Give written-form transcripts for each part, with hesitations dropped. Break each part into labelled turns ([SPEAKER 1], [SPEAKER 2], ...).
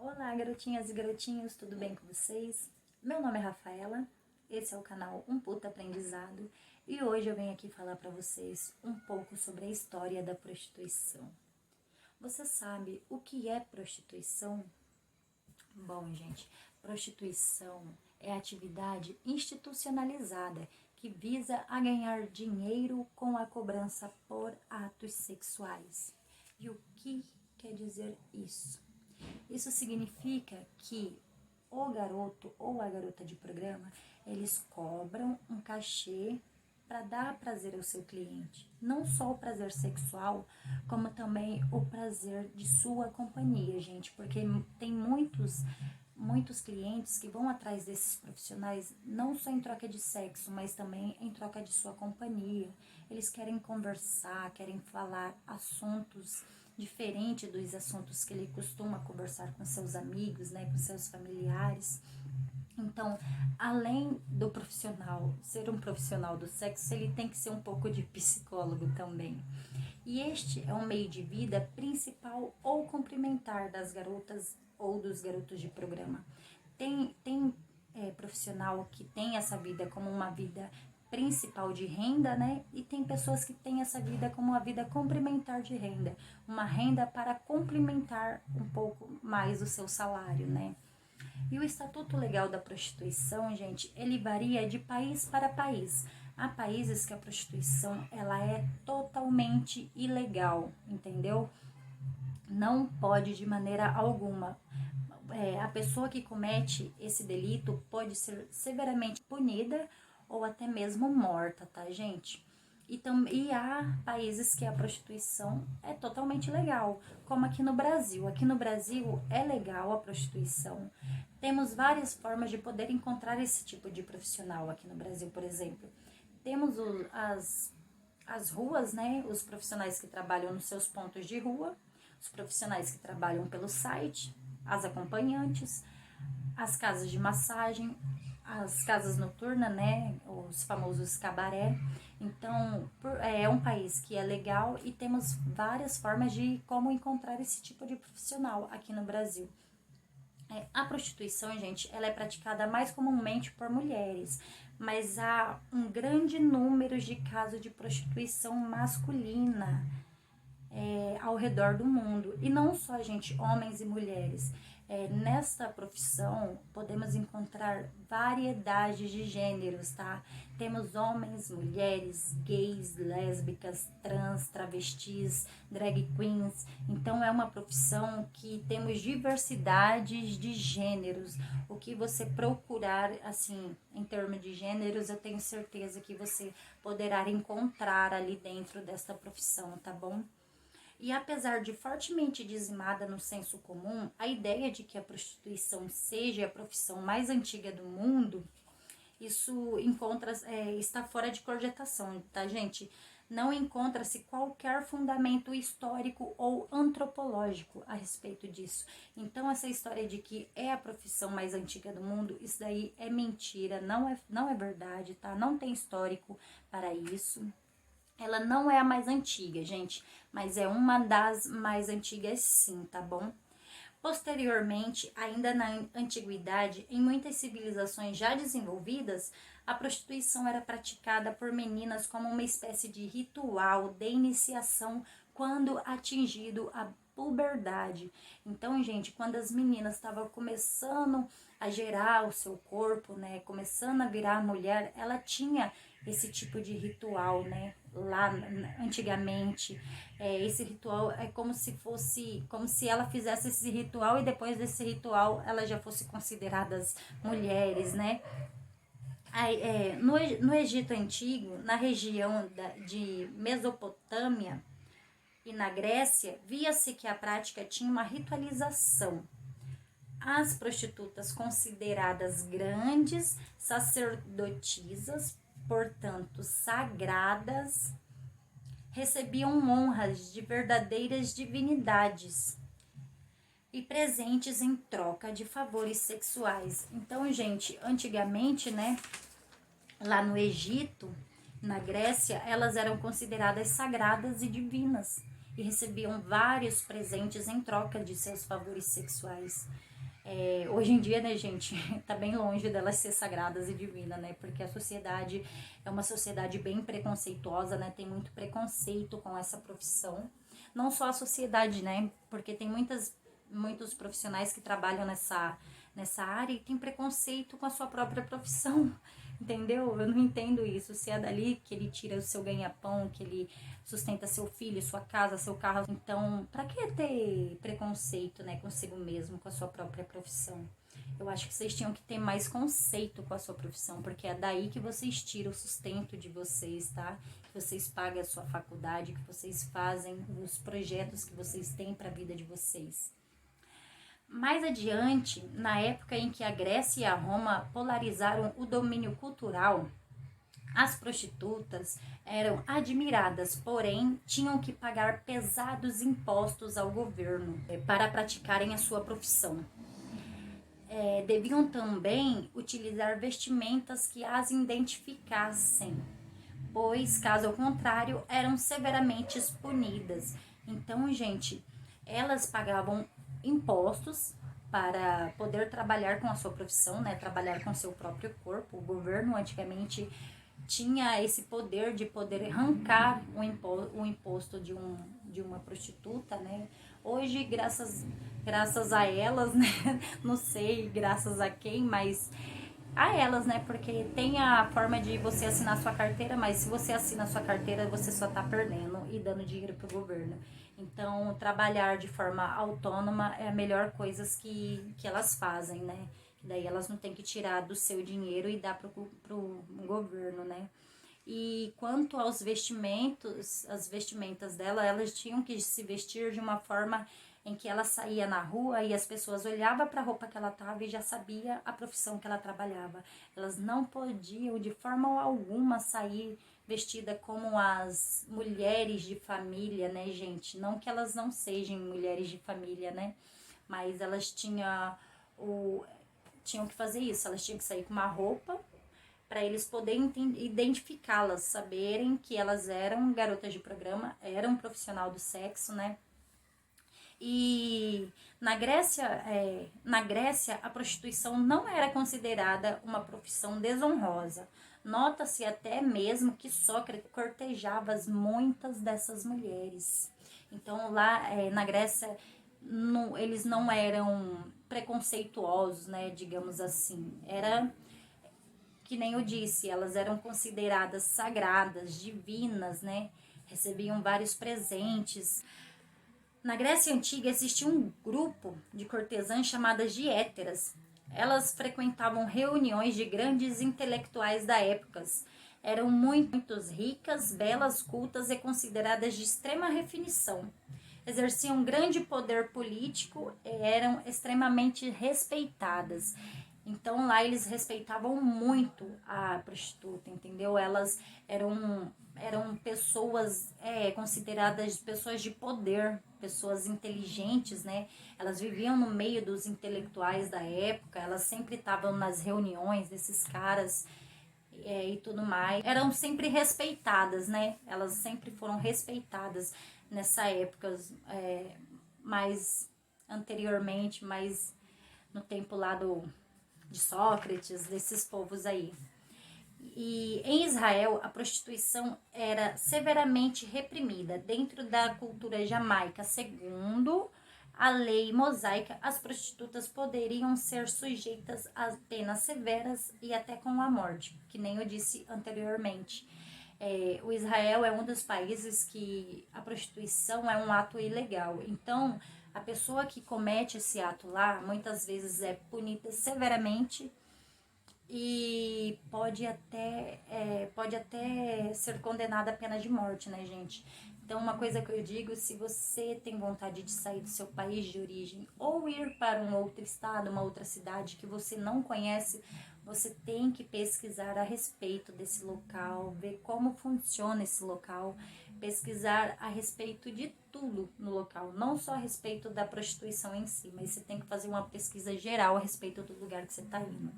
[SPEAKER 1] Olá, garotinhas e garotinhos, tudo bem com vocês? Meu nome é Rafaela, esse é o canal Um Puta Aprendizado e hoje eu venho aqui falar para vocês um pouco sobre a história da prostituição. Você sabe o que é prostituição? Bom, gente, prostituição é atividade institucionalizada que visa a ganhar dinheiro com a cobrança por atos sexuais. E o que quer dizer isso? Isso significa que o garoto ou a garota de programa, eles cobram um cachê para dar prazer ao seu cliente. Não só o prazer sexual, como também o prazer de sua companhia, gente. Porque tem muitos clientes que vão atrás desses profissionais não só em troca de sexo, mas também em troca de sua companhia. Eles querem conversar, querem falar assuntos diferentes dos assuntos que ele costuma conversar com seus amigos, né, com seus familiares. Então, além do profissional ser um profissional do sexo, ele tem que ser um pouco de psicólogo também. E este é um meio de vida principal ou complementar das garotas ou dos garotos de programa. Tem profissional que tem essa vida como uma vida principal de renda, né? E tem pessoas que têm essa vida como uma vida complementar de renda, uma renda para complementar um pouco mais o seu salário, né? E o Estatuto Legal da Prostituição, gente, ele varia de país para país. Há países que a prostituição ela é totalmente ilegal, entendeu? Não pode de maneira alguma. A pessoa que comete esse delito pode ser severamente punida ou até mesmo morta, tá, gente? E há países que a prostituição é totalmente legal, como aqui no Brasil. Aqui no Brasil é legal a prostituição. Temos várias formas de poder encontrar esse tipo de profissional aqui no Brasil, por exemplo. Temos as ruas, né? Os profissionais que trabalham nos seus pontos de rua, os profissionais que trabalham pelo site, as acompanhantes, as casas de massagem, as casas noturnas, né, os famosos cabaré. Então, é um país que é legal e temos várias formas de como encontrar esse tipo de profissional aqui no Brasil. A prostituição, gente, ela é praticada mais comumente por mulheres, mas há um grande número de casos de prostituição masculina ao redor do mundo. E não só, gente, homens e mulheres. Nesta profissão, podemos encontrar variedade de gêneros, tá? Temos homens, mulheres, gays, lésbicas, trans, travestis, drag queens. Então, é uma profissão que temos diversidades de gêneros. O que você procurar, assim, em termos de gêneros, eu tenho certeza que você poderá encontrar ali dentro desta profissão, tá bom? E apesar de fortemente dizimada no senso comum, a ideia de que a prostituição seja a profissão mais antiga do mundo, isso está fora de cogitação, tá, gente? Não encontra-se qualquer fundamento histórico ou antropológico a respeito disso. Então, essa história de que é a profissão mais antiga do mundo, isso daí é mentira, não é verdade, tá? Não tem histórico para isso. Ela não é a mais antiga, gente, mas é uma das mais antigas sim, tá bom? Posteriormente, ainda na antiguidade, em muitas civilizações já desenvolvidas, a prostituição era praticada por meninas como uma espécie de ritual de iniciação quando atingido a puberdade. Então, gente, quando as meninas estavam começando a gerar o seu corpo, né, começando a virar mulher, ela tinha esse tipo de ritual, né, lá antigamente. Esse ritual é como se ela fizesse esse ritual e depois desse ritual ela já fosse consideradas mulheres, né. Aí, no Egito Antigo, na região de Mesopotâmia e na Grécia, via-se que a prática tinha uma ritualização. As prostitutas consideradas grandes sacerdotisas, portanto sagradas, recebiam honras de verdadeiras divinidades e presentes em troca de favores sexuais. Então, gente, antigamente, né, lá no Egito, na Grécia, elas eram consideradas sagradas e divinas e recebiam vários presentes em troca de seus favores sexuais. Hoje em dia, né, gente, tá bem longe delas ser sagradas e divinas, né, porque a sociedade é uma sociedade bem preconceituosa, né, tem muito preconceito com essa profissão. Não só a sociedade, né, porque tem muitos profissionais que trabalham nessa área e tem preconceito com a sua própria profissão, entendeu? Eu não entendo isso. Se é dali que ele tira o seu ganha-pão, que ele sustenta seu filho, sua casa, seu carro, então, pra que ter preconceito, né, consigo mesmo, com a sua própria profissão? Eu acho que vocês tinham que ter mais conceito com a sua profissão, porque é daí que vocês tiram o sustento de vocês, tá? Que vocês pagam a sua faculdade, que vocês fazem os projetos que vocês têm para a vida de vocês. Mais adiante, na época em que a Grécia e a Roma polarizaram o domínio cultural, as prostitutas eram admiradas, porém tinham que pagar pesados impostos ao governo para praticarem a sua profissão. Deviam também utilizar vestimentas que as identificassem, pois, caso contrário, eram severamente punidas. Então, gente, elas pagavam impostos para poder trabalhar com a sua profissão, né? Trabalhar com seu próprio corpo. O governo antigamente tinha esse poder de poder arrancar o imposto de uma prostituta, né? Hoje, graças a elas, né? Não sei graças a quem, mas a elas, né? Porque tem a forma de você assinar sua carteira, mas se você assina sua carteira, você só tá perdendo e dando dinheiro pro governo. Então, trabalhar de forma autônoma é a melhor coisa que elas fazem, né? Daí elas não têm que tirar do seu dinheiro e dar pro governo, né? E quanto aos vestimentos, as vestimentas dela, elas tinham que se vestir de uma forma em que ela saía na rua e as pessoas olhavam para a roupa que ela tava e já sabia a profissão que ela trabalhava. Elas não podiam de forma alguma sair vestida como as mulheres de família, né, gente? Não que elas não sejam mulheres de família, né? Mas elas tinham que fazer isso, elas tinham que sair com uma roupa para eles poderem identificá-las, saberem que elas eram garotas de programa, eram um profissional do sexo, né? E na Grécia, a prostituição não era considerada uma profissão desonrosa. Nota-se até mesmo que Sócrates cortejava muitas dessas mulheres. Então, lá na Grécia, eles não eram preconceituosos, né, digamos assim. Era que nem eu disse, elas eram consideradas sagradas, divinas, né? Recebiam vários presentes. Na Grécia Antiga existia um grupo de cortesãs chamadas de héteras. Elas frequentavam reuniões de grandes intelectuais da época. Eram muito ricas, belas, cultas e consideradas de extrema refinição. Exerciam grande poder político e eram extremamente respeitadas. Então lá eles respeitavam muito a prostituta, entendeu? Elas eram pessoas consideradas pessoas de poder, pessoas inteligentes, né? Elas viviam no meio dos intelectuais da época, elas sempre estavam nas reuniões desses caras e tudo mais. Eram sempre respeitadas, né? Elas sempre foram respeitadas nessa época, mais anteriormente, mais no tempo lá de Sócrates, desses povos aí. E em Israel, a prostituição era severamente reprimida. Dentro da cultura jamaica, segundo a lei mosaica, as prostitutas poderiam ser sujeitas a penas severas e até com a morte, que nem eu disse anteriormente. O Israel é um dos países que a prostituição é um ato ilegal. Então, a pessoa que comete esse ato lá, muitas vezes é punida severamente e pode até ser condenada à pena de morte, né, gente? Então, uma coisa que eu digo, se você tem vontade de sair do seu país de origem ou ir para um outro estado, uma outra cidade que você não conhece, você tem que pesquisar a respeito desse local, ver como funciona esse local, pesquisar a respeito de tudo no local, não só a respeito da prostituição em si, mas você tem que fazer uma pesquisa geral a respeito do lugar que você está indo.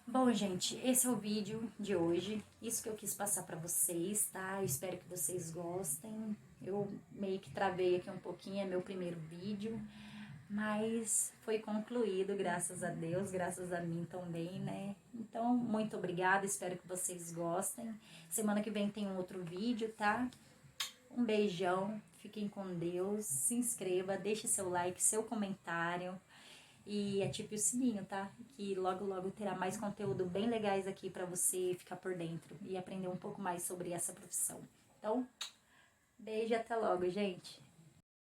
[SPEAKER 1] Bom, gente, esse é o vídeo de hoje, isso que eu quis passar pra vocês, tá? Eu espero que vocês gostem. Eu meio que travei aqui um pouquinho, é meu primeiro vídeo, mas foi concluído, graças a Deus, graças a mim também, né? Então, muito obrigada, espero que vocês gostem. Semana que vem tem um outro vídeo, tá? Um beijão, fiquem com Deus, se inscreva, deixe seu like, seu comentário e ative o sininho, tá? Que logo logo terá mais conteúdo bem legais aqui pra você ficar por dentro e aprender um pouco mais sobre essa profissão. Então, beijo e até logo, gente!